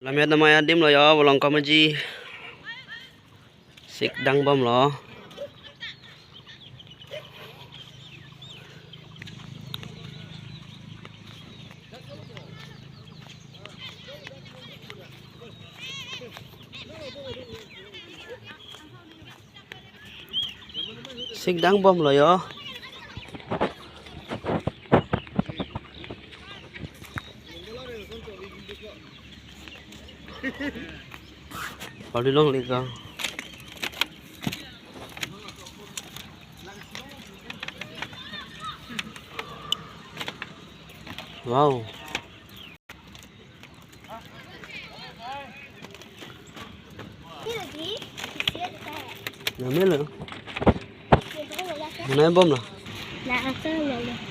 Làm hết mày đêm rồi yo, lòng có mà gì xịt đăng bom lo. Xịt đăng bom rồi yo. Vào đi luôn đi con. Wow. Nggak melu. Mana bom lah? Nah, asal